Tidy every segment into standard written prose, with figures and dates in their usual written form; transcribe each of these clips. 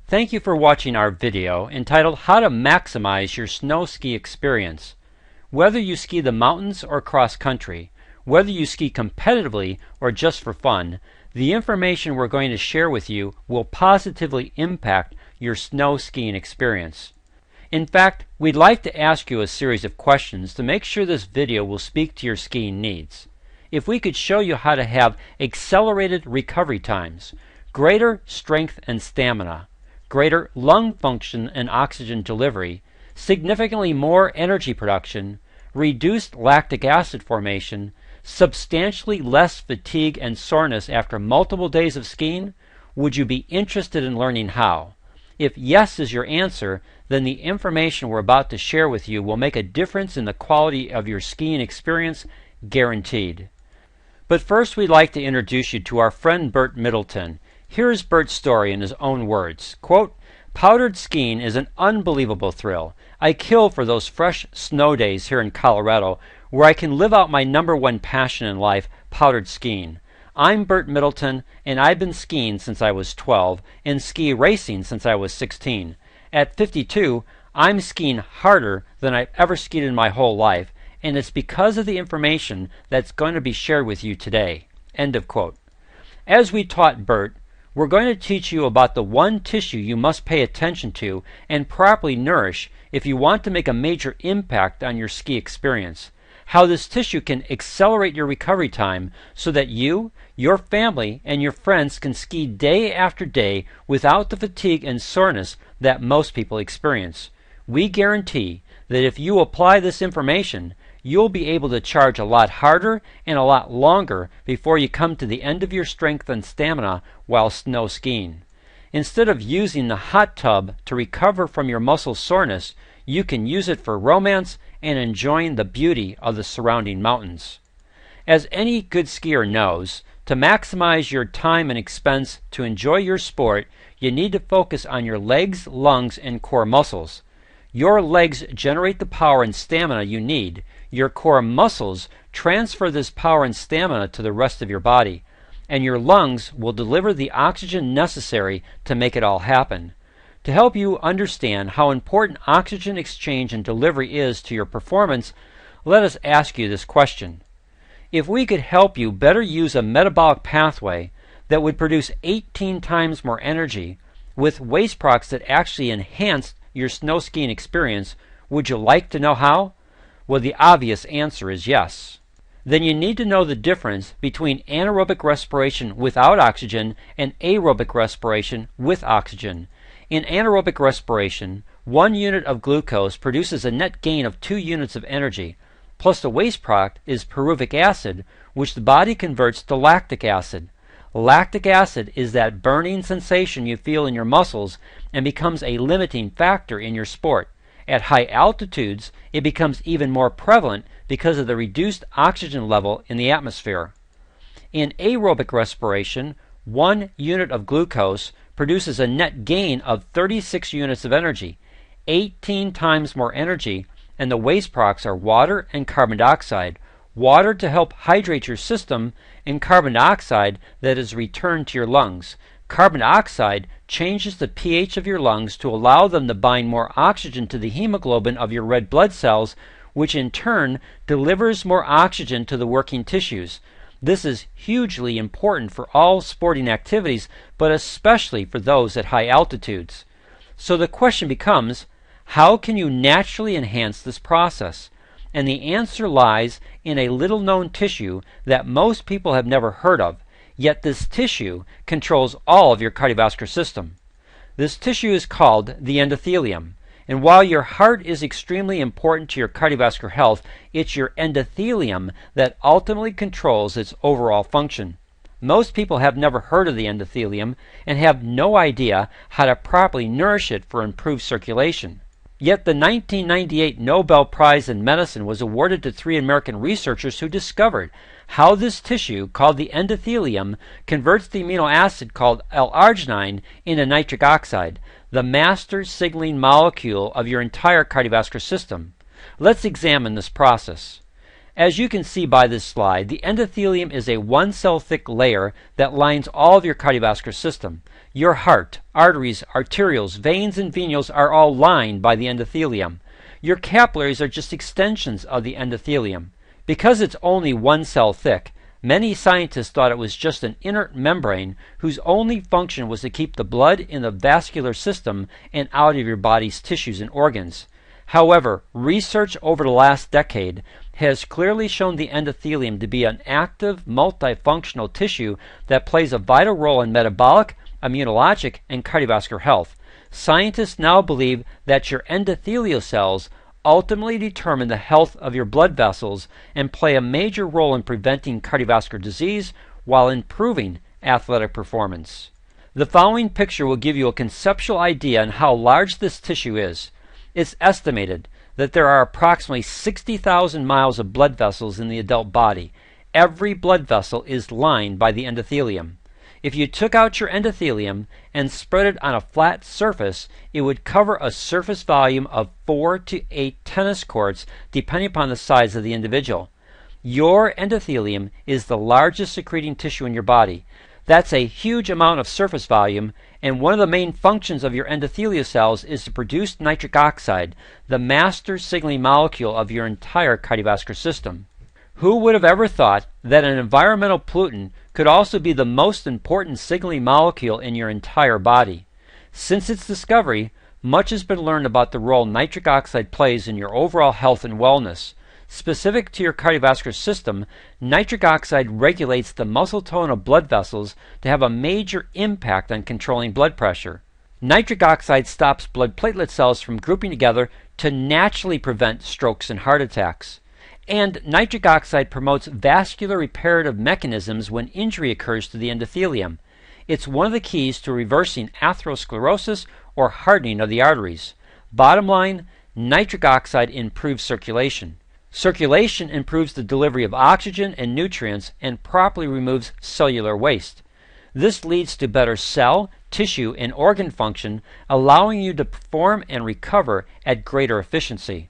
Thank you for watching our video entitled How to Maximize Your Snow Ski Experience. Whether you ski the mountains or cross country, whether you ski competitively or just for fun, the information we're going to share with you will positively impact your snow skiing experience. In fact, we'd like to ask you a series of questions to make sure this video will speak to your skiing needs. If we could show you how to have accelerated recovery times, greater strength and stamina, greater lung function and oxygen delivery, significantly more energy production, reduced lactic acid formation, substantially less fatigue and soreness after multiple days of skiing, would you be interested in learning how? If yes is your answer, then the information we're about to share with you will make a difference in the quality of your skiing experience, guaranteed. But first, we'd like to introduce you to our friend Burt Middleton. Here's Burt's story in his own words. Quote, "Powdered skiing is an unbelievable thrill. I kill for those fresh snow days here in Colorado where I can live out my number one passion in life, powdered skiing. I'm Burt Middleton, and I've been skiing since I was 12 and ski racing since I was 16. At 52, I'm skiing harder than I've ever skied in my whole life, and it's because of the information that's going to be shared with you today." End of quote. As we taught Burt, we're going to teach you about the one tissue you must pay attention to and properly nourish if you want to make a major impact on your ski experience. How this tissue can accelerate your recovery time so that you, your family, and your friends can ski day after day without the fatigue and soreness that most people experience. We guarantee that if you apply this information, you'll be able to charge a lot harder and a lot longer before you come to the end of your strength and stamina while snow skiing. Instead of using the hot tub to recover from your muscle soreness, you can use it for romance and enjoying the beauty of the surrounding mountains. As any good skier knows, to maximize your time and expense to enjoy your sport, you need to focus on your legs, lungs, and core muscles. Your legs generate the power and stamina you need. Your core muscles transfer this power and stamina to the rest of your body, and your lungs will deliver the oxygen necessary to make it all happen. To help you understand how important oxygen exchange and delivery is to your performance, let us ask you this question. If we could help you better use a metabolic pathway that would produce 18 times more energy with waste products that actually enhance your snow skiing experience, would you like to know how? Well, the obvious answer is yes. Then you need to know the difference between anaerobic respiration without oxygen and aerobic respiration with oxygen. In anaerobic respiration, 1 unit of glucose produces a net gain of 2 units of energy, plus the waste product is pyruvic acid, which the body converts to lactic acid. Lactic acid is that burning sensation you feel in your muscles and becomes a limiting factor in your sport. At high altitudes, it becomes even more prevalent because of the reduced oxygen level in the atmosphere. In aerobic respiration, 1 unit of glucose produces a net gain of 36 units of energy, 18 times more energy, and the waste products are water and carbon dioxide. Water to help hydrate your system, and carbon dioxide that is returned to your lungs. Carbon dioxide changes the pH of your lungs to allow them to bind more oxygen to the hemoglobin of your red blood cells, which in turn delivers more oxygen to the working tissues. This is hugely important for all sporting activities, but especially for those at high altitudes. So the question becomes, how can you naturally enhance this process? And the answer lies in a little-known tissue that most people have never heard of, yet this tissue controls all of your cardiovascular system. This tissue is called the endothelium, and while your heart is extremely important to your cardiovascular health, it's your endothelium that ultimately controls its overall function. Most people have never heard of the endothelium and have no idea how to properly nourish it for improved circulation. Yet the 1998 Nobel Prize in Medicine was awarded to 3 American researchers who discovered how this tissue, called the endothelium, converts the amino acid called L-arginine into nitric oxide, the master signaling molecule of your entire cardiovascular system. Let's examine this process. As you can see by this slide, the endothelium is a 1-cell thick layer that lines all of your cardiovascular system. Your heart, arteries, arterioles, veins, and venules are all lined by the endothelium. Your capillaries are just extensions of the endothelium. Because it's only one cell thick, many scientists thought it was just an inert membrane whose only function was to keep the blood in the vascular system and out of your body's tissues and organs. However, research over the last decade has clearly shown the endothelium to be an active, multifunctional tissue that plays a vital role in metabolic, immunologic, and cardiovascular health. Scientists now believe that your endothelial cells ultimately determine the health of your blood vessels and play a major role in preventing cardiovascular disease while improving athletic performance. The following picture will give you a conceptual idea on how large this tissue is. It's estimated that there are approximately 60,000 miles of blood vessels in the adult body. Every blood vessel is lined by the endothelium. If you took out your endothelium and spread it on a flat surface, it would cover a surface volume of 4 to 8 tennis courts, depending upon the size of the individual. Your endothelium is the largest secreting tissue in your body. That's a huge amount of surface volume, and one of the main functions of your endothelial cells is to produce nitric oxide, the master signaling molecule of your entire cardiovascular system. Who would have ever thought that an environmental pollutant could also be the most important signaling molecule in your entire body? Since its discovery, much has been learned about the role nitric oxide plays in your overall health and wellness. Specific to your cardiovascular system, nitric oxide regulates the muscle tone of blood vessels to have a major impact on controlling blood pressure. Nitric oxide stops blood platelet cells from grouping together to naturally prevent strokes and heart attacks. And nitric oxide promotes vascular reparative mechanisms when injury occurs to the endothelium. It's one of the keys to reversing atherosclerosis or hardening of the arteries. Bottom line, nitric oxide improves circulation. Circulation improves the delivery of oxygen and nutrients and properly removes cellular waste. This leads to better cell, tissue, and organ function, allowing you to perform and recover at greater efficiency.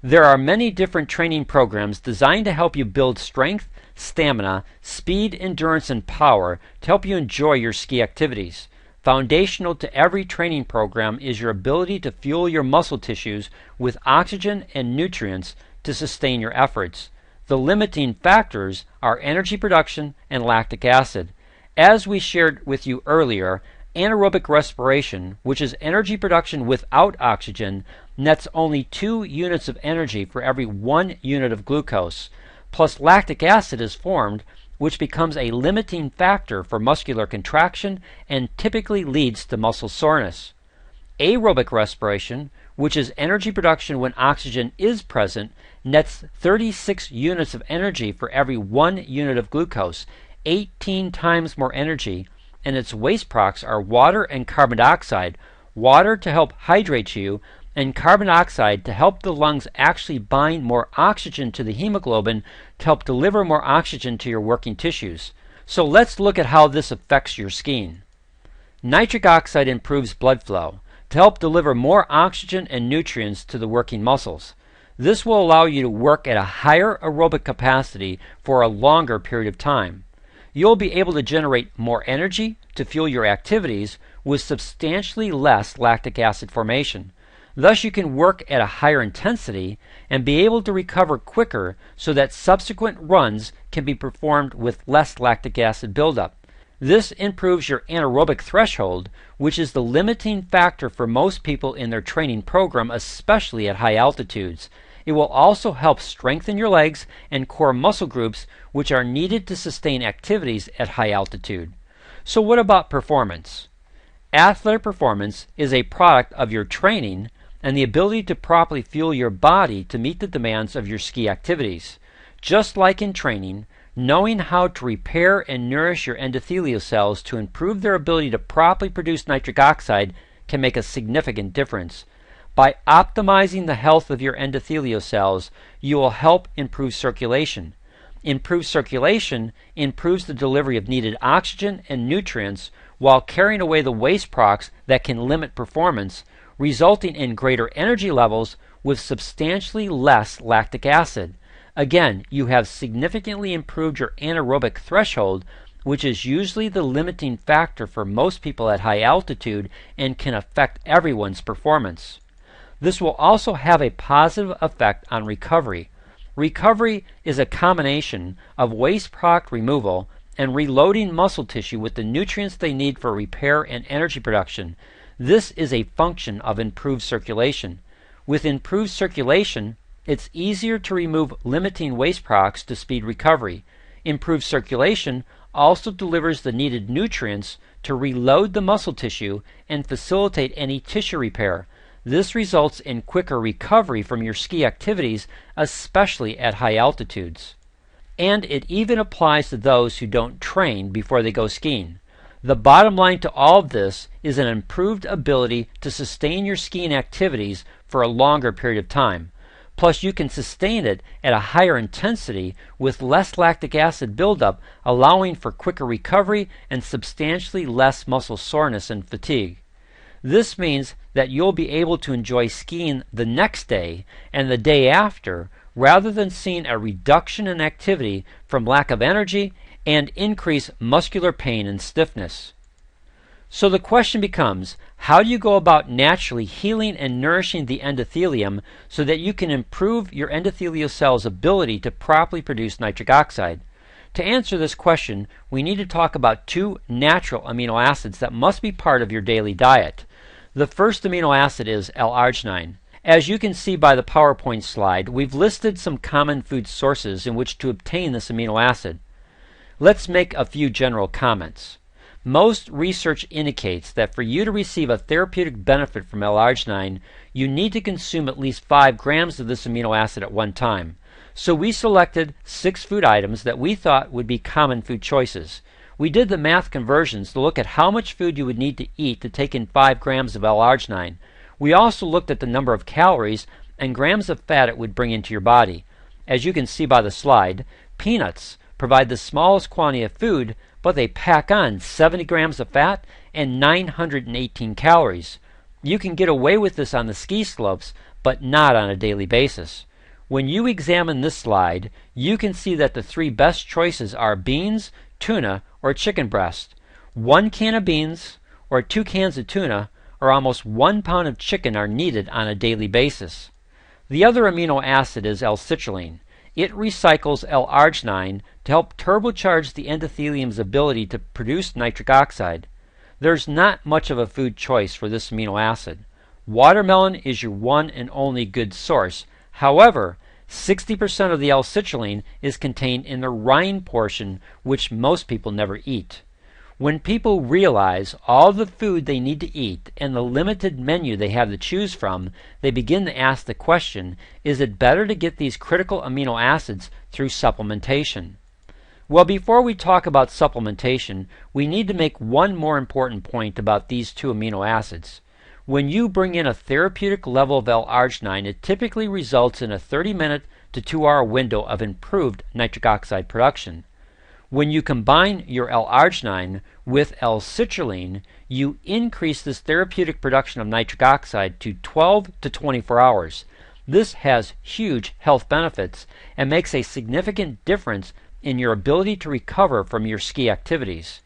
There are many different training programs designed to help you build strength, stamina, speed, endurance, and power to help you enjoy your ski activities. Foundational to every training program is your ability to fuel your muscle tissues with oxygen and nutrients to sustain your efforts. The limiting factors are energy production and lactic acid. As we shared with you earlier, anaerobic respiration, which is energy production without oxygen, nets only 2 units of energy for every 1 unit of glucose. Plus lactic acid is formed, which becomes a limiting factor for muscular contraction and typically leads to muscle soreness. Aerobic respiration, which is energy production when oxygen is present, nets 36 units of energy for every 1 unit of glucose, 18 times more energy, and its waste products are water and carbon dioxide, water to help hydrate you, and carbon dioxide to help the lungs actually bind more oxygen to the hemoglobin to help deliver more oxygen to your working tissues. So let's look at how this affects your skiing. Nitric oxide improves blood flow to help deliver more oxygen and nutrients to the working muscles. This will allow you to work at a higher aerobic capacity for a longer period of time. You'll be able to generate more energy to fuel your activities with substantially less lactic acid formation. Thus you can work at a higher intensity and be able to recover quicker so that subsequent runs can be performed with less lactic acid buildup. This improves your anaerobic threshold, which is the limiting factor for most people in their training program, especially at high altitudes. It will also help strengthen your legs and core muscle groups, which are needed to sustain activities at high altitude. So what about performance? Athletic performance is a product of your training and the ability to properly fuel your body to meet the demands of your ski activities. Just like in training, knowing how to repair and nourish your endothelial cells to improve their ability to properly produce nitric oxide can make a significant difference. By optimizing the health of your endothelial cells, you will help improve circulation. Improved circulation improves the delivery of needed oxygen and nutrients while carrying away the waste products that can limit performance, resulting in greater energy levels with substantially less lactic acid. Again, you have significantly improved your anaerobic threshold, which is usually the limiting factor for most people at high altitude and can affect everyone's performance. This will also have a positive effect on recovery. Recovery is a combination of waste product removal and reloading muscle tissue with the nutrients they need for repair and energy production. This is a function of improved circulation. With improved circulation, it's easier to remove limiting waste products to speed recovery. Improved circulation also delivers the needed nutrients to reload the muscle tissue and facilitate any tissue repair. This results in quicker recovery from your ski activities, especially at high altitudes. And it even applies to those who don't train before they go skiing. The bottom line to all of this is an improved ability to sustain your skiing activities for a longer period of time. Plus, you can sustain it at a higher intensity with less lactic acid buildup, allowing for quicker recovery and substantially less muscle soreness and fatigue. This means that you'll be able to enjoy skiing the next day and the day after, rather than seeing a reduction in activity from lack of energy and increase muscular pain and stiffness. So the question becomes, how do you go about naturally healing and nourishing the endothelium so that you can improve your endothelial cells' ability to properly produce nitric oxide? To answer this question, we need to talk about two natural amino acids that must be part of your daily diet. The first amino acid is L-arginine. As you can see by the PowerPoint slide, we've listed some common food sources in which to obtain this amino acid. Let's make a few general comments. Most research indicates that for you to receive a therapeutic benefit from L-arginine, you need to consume at least 5 grams of this amino acid at one time. So we selected 6 food items that we thought would be common food choices. We did the math conversions to look at how much food you would need to eat to take in 5 grams of L-arginine. We also looked at the number of calories and grams of fat it would bring into your body. As you can see by the slide, peanuts provide the smallest quantity of food, but they pack on 70 grams of fat and 918 calories. You can get away with this on the ski slopes, but not on a daily basis. When you examine this slide, you can see that the 3 best choices are beans, tuna, or chicken breast. 1 can of beans or 2 cans of tuna or almost 1 pound of chicken are needed on a daily basis. The other amino acid is L-citrulline. It recycles L-arginine to help turbocharge the endothelium's ability to produce nitric oxide. There's not much of a food choice for this amino acid. Watermelon is your one and only good source. However, 60% of the L-citrulline is contained in the rind portion, which most people never eat. When people realize all the food they need to eat and the limited menu they have to choose from, they begin to ask the question, is it better to get these critical amino acids through supplementation? Well, before we talk about supplementation, we need to make one more important point about these 2 amino acids. When you bring in a therapeutic level of L-arginine, it typically results in a 30-minute to 2-hour window of improved nitric oxide production. When you combine your L-arginine with L-citrulline, you increase this therapeutic production of nitric oxide to 12 to 24 hours. This has huge health benefits and makes a significant difference in your ability to recover from your ski activities.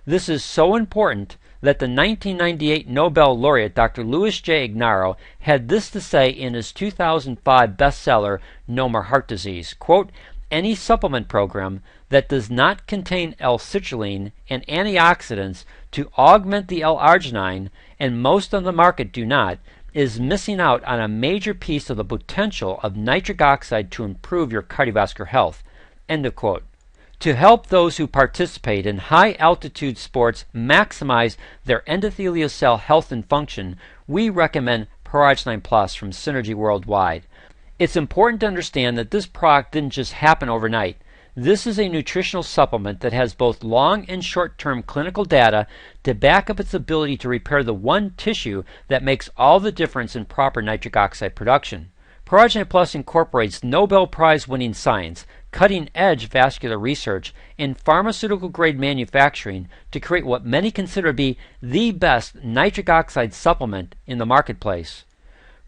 This is so important that the 1998 Nobel laureate Dr. Louis J. Ignarro had this to say in his 2005 bestseller, No More Heart Disease, quote, "Any supplement program that does not contain L-citrulline and antioxidants to augment the L-arginine, and most on the market do not, is missing out on a major piece of the potential of nitric oxide to improve your cardiovascular health." End of quote. To help those who participate in high-altitude sports maximize their endothelial cell health and function, we recommend Pro-Arginine Plus from Synergy Worldwide. It's important to understand that this product didn't just happen overnight. This is a nutritional supplement that has both long and short-term clinical data to back up its ability to repair the one tissue that makes all the difference in proper nitric oxide production. Pro-Arginine Plus incorporates Nobel Prize-winning science, cutting-edge vascular research, and pharmaceutical-grade manufacturing to create what many consider to be the best nitric oxide supplement in the marketplace.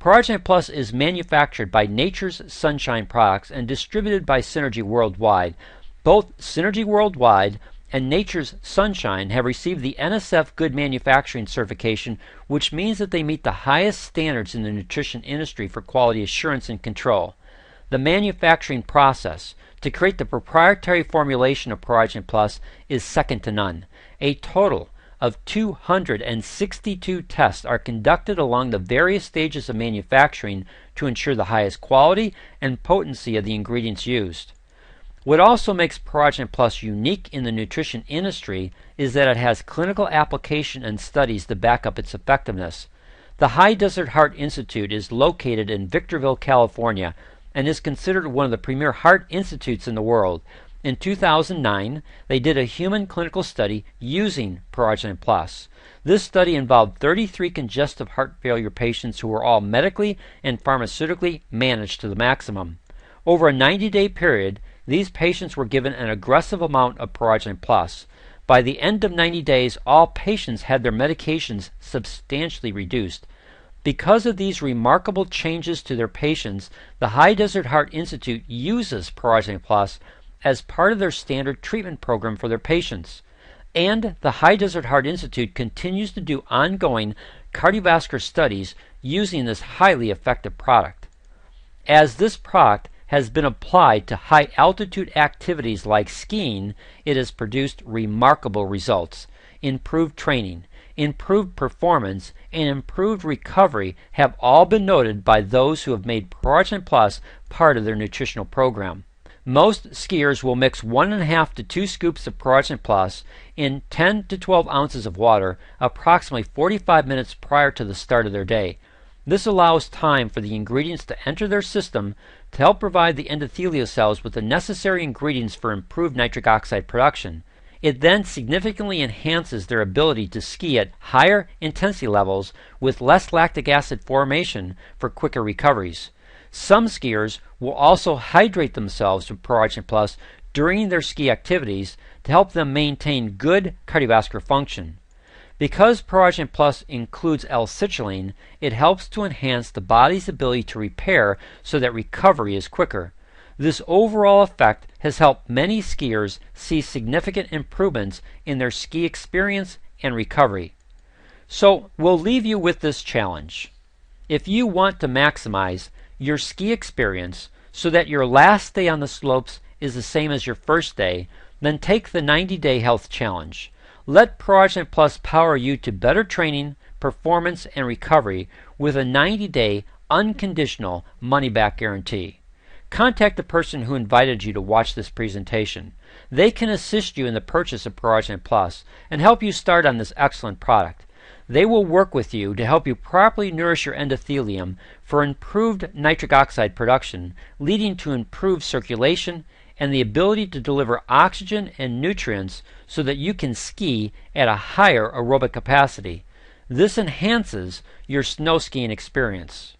Pro-Arginine Plus is manufactured by Nature's Sunshine Products and distributed by Synergy Worldwide. Both Synergy Worldwide and Nature's Sunshine have received the NSF Good Manufacturing certification, which means that they meet the highest standards in the nutrition industry for quality assurance and control. The manufacturing process to create the proprietary formulation of ProArgin Plus is second to none. A total of 262 tests are conducted along the various stages of manufacturing to ensure the highest quality and potency of the ingredients used. What also makes ProArgin Plus unique in the nutrition industry is that it has clinical application and studies to back up its effectiveness. The High Desert Heart Institute is located in Victorville, California, and is considered one of the premier heart institutes in the world. In 2009, they did a human clinical study using ProArgin Plus. This study involved 33 congestive heart failure patients who were all medically and pharmaceutically managed to the maximum. Over a 90-day period, these patients were given an aggressive amount of ProArgin Plus. By the end of 90 days, all patients had their medications substantially reduced. Because of these remarkable changes to their patients, the High Desert Heart Institute uses ProArgin Plus as part of their standard treatment program for their patients. And the High Desert Heart Institute continues to do ongoing cardiovascular studies using this highly effective product. As this product has been applied to high altitude activities like skiing, it has produced remarkable results. Improved training, improved performance, and improved recovery have all been noted by those who have made ProArgin Plus part of their nutritional program. Most skiers will mix 1.5 to 2 scoops of ProArgin Plus in 10 to 12 ounces of water approximately 45 minutes prior to the start of their day. This allows time for the ingredients to enter their system to help provide the endothelial cells with the necessary ingredients for improved nitric oxide production. It then significantly enhances their ability to ski at higher intensity levels with less lactic acid formation for quicker recoveries. Some skiers will also hydrate themselves with ProArgin Plus during their ski activities to help them maintain good cardiovascular function. Because ProArgin Plus includes L-citrulline, it helps to enhance the body's ability to repair so that recovery is quicker. This overall effect has helped many skiers see significant improvements in their ski experience and recovery. So we'll leave you with this challenge. If you want to maximize your ski experience so that your last day on the slopes is the same as your first day, then take the 90-day health challenge. Let ProArgin Plus power you to better training, performance, and recovery with a 90-day unconditional money-back guarantee. Contact the person who invited you to watch this presentation. They can assist you in the purchase of ProArgin Plus and help you start on this excellent product. They will work with you to help you properly nourish your endothelium for improved nitric oxide production, leading to improved circulation and the ability to deliver oxygen and nutrients so that you can ski at a higher aerobic capacity. This enhances your snow skiing experience.